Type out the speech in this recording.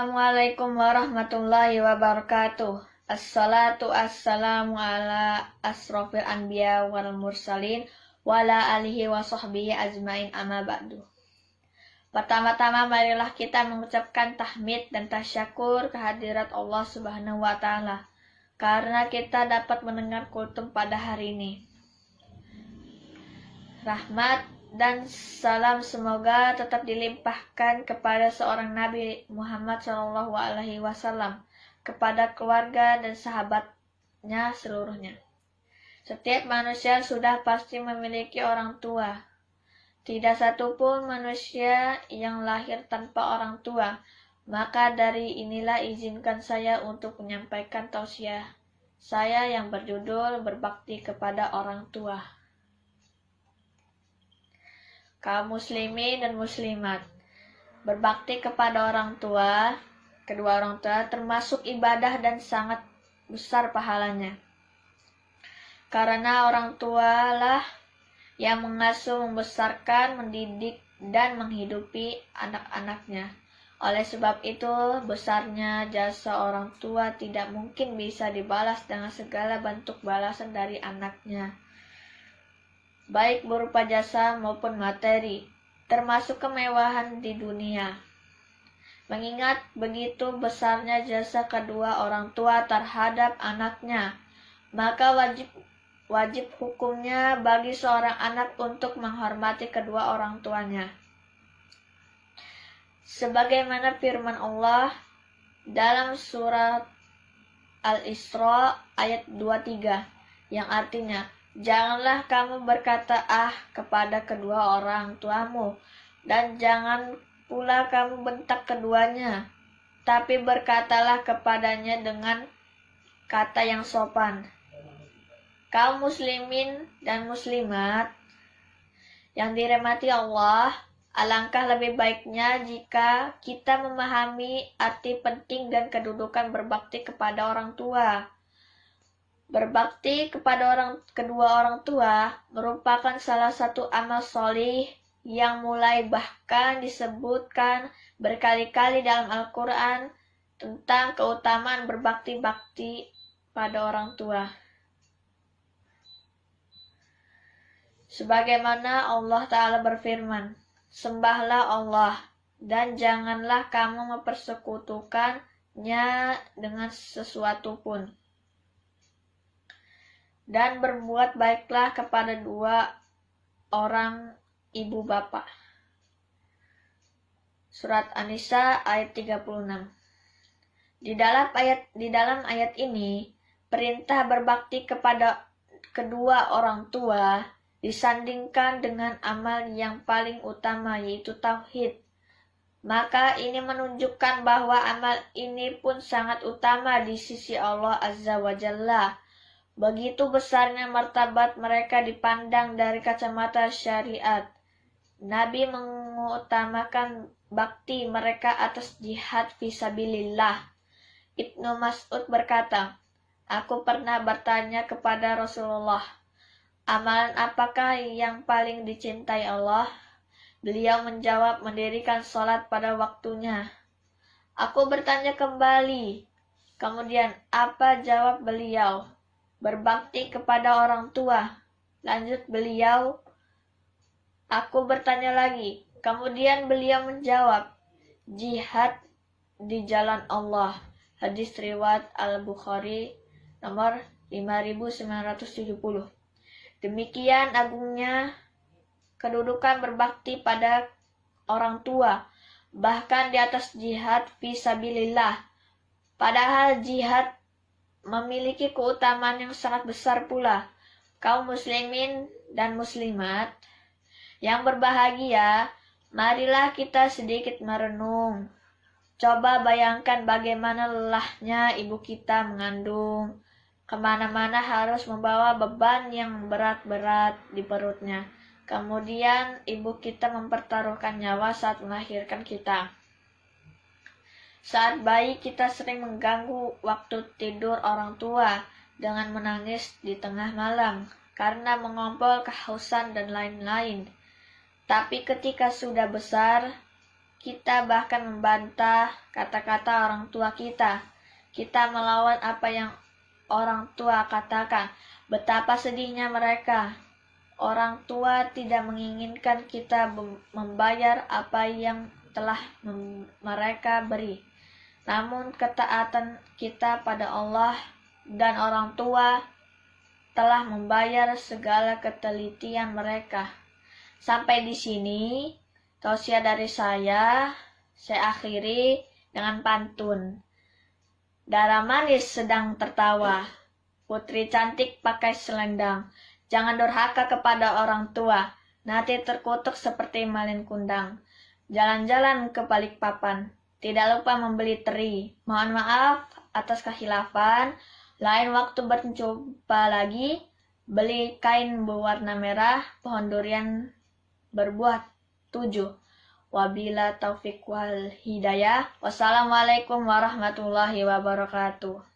Assalamualaikum warahmatullahi wabarakatuh. Assalatu assalamu ala asrofil anbiya wal mursalin wala alihi wa sahbihi ajmain amma ba'du. Pertama-tama marilah kita mengucapkan tahmid dan tasyakur kehadirat Allah Subhanahu wa taala karena kita dapat mendengar kultum pada hari ini. Rahmat dan salam semoga tetap dilimpahkan kepada seorang Nabi Muhammad SAW, kepada keluarga dan sahabatnya seluruhnya. Setiap manusia sudah pasti memiliki orang tua. Tidak satupun manusia yang lahir tanpa orang tua. Maka dari inilah izinkan saya untuk menyampaikan tausiah saya yang berjudul Berbakti kepada Orang Tua. Kaum muslimin dan muslimat, berbakti kepada orang tua, kedua orang tua termasuk ibadah dan sangat besar pahalanya. Karena orang tua lah yang mengasuh, membesarkan, mendidik, dan menghidupi anak-anaknya. Oleh sebab itu, besarnya jasa orang tua tidak mungkin bisa dibalas dengan segala bentuk balasan dari anaknya, baik berupa jasa maupun materi, termasuk kemewahan di dunia. Mengingat begitu besarnya jasa kedua orang tua terhadap anaknya, maka wajib hukumnya bagi seorang anak untuk menghormati kedua orang tuanya. Sebagaimana firman Allah dalam surat Al-Isra ayat 23, yang artinya, janganlah kamu berkata kepada kedua orang tuamu, dan jangan pula kamu bentak keduanya, tapi berkatalah kepadanya dengan kata yang sopan. Kaum muslimin dan muslimat yang dirahmati Allah, alangkah lebih baiknya jika kita memahami arti penting dan kedudukan berbakti kepada orang tua. Berbakti kepada kedua orang tua merupakan salah satu amal sholih yang mulai bahkan disebutkan berkali-kali dalam Al-Quran tentang keutamaan berbakti pada orang tua. Sebagaimana Allah Ta'ala berfirman, sembahlah Allah dan janganlah kamu mempersekutukannya dengan sesuatu pun. Dan berbuat baiklah kepada dua orang ibu bapa. Surat An-Nisa ayat 36. Di dalam ayat ini, perintah berbakti kepada kedua orang tua disandingkan dengan amal yang paling utama, yaitu tauhid. Maka ini menunjukkan bahwa amal ini pun sangat utama di sisi Allah Azza wa Jalla. Begitu besarnya martabat mereka dipandang dari kacamata syariat. Nabi mengutamakan bakti mereka atas jihad fisabilillah. Ibnu Mas'ud berkata, aku pernah bertanya kepada Rasulullah, amalan apakah yang paling dicintai Allah? Beliau menjawab, mendirikan sholat pada waktunya. Aku bertanya kembali, kemudian apa jawab beliau? Berbakti kepada orang tua. Lanjut beliau, aku bertanya lagi. Kemudian beliau menjawab, jihad di jalan Allah. Hadis riwayat Al-Bukhari nomor 5970. Demikian agungnya kedudukan berbakti pada orang tua, bahkan di atas jihad fisabilillah. Padahal jihad memiliki keutamaan yang sangat besar pula. Kaum muslimin dan muslimat yang berbahagia, marilah kita sedikit merenung. Coba bayangkan bagaimana lelahnya ibu kita mengandung. Kemana-mana harus membawa beban yang berat-berat di perutnya. Kemudian ibu kita mempertaruhkan nyawa saat melahirkan kita. Saat bayi kita sering mengganggu waktu tidur orang tua dengan menangis di tengah malam karena mengompol kehausan dan lain-lain. Tapi ketika sudah besar, Kita bahkan membantah kata-kata orang tua kita. Kita melawan apa yang orang tua katakan. Betapa sedihnya mereka. Orang tua tidak menginginkan kita membayar apa yang telah mereka beri. Namun ketaatan kita pada Allah dan orang tua telah membayar segala ketelitian mereka. Sampai di sini tausiah dari saya akhiri dengan pantun. Dara manis sedang tertawa, putri cantik pakai selendang. Jangan durhaka kepada orang tua, nanti terkutuk seperti malin kundang. Jalan-jalan ke Balikpapan, tidak lupa membeli teri. Mohon maaf atas kehilafan, lain waktu berjumpa lagi. Beli kain berwarna merah, pohon durian berbuah 7. Wabila taufiq wal hidayah. Wassalamualaikum warahmatullahi wabarakatuh.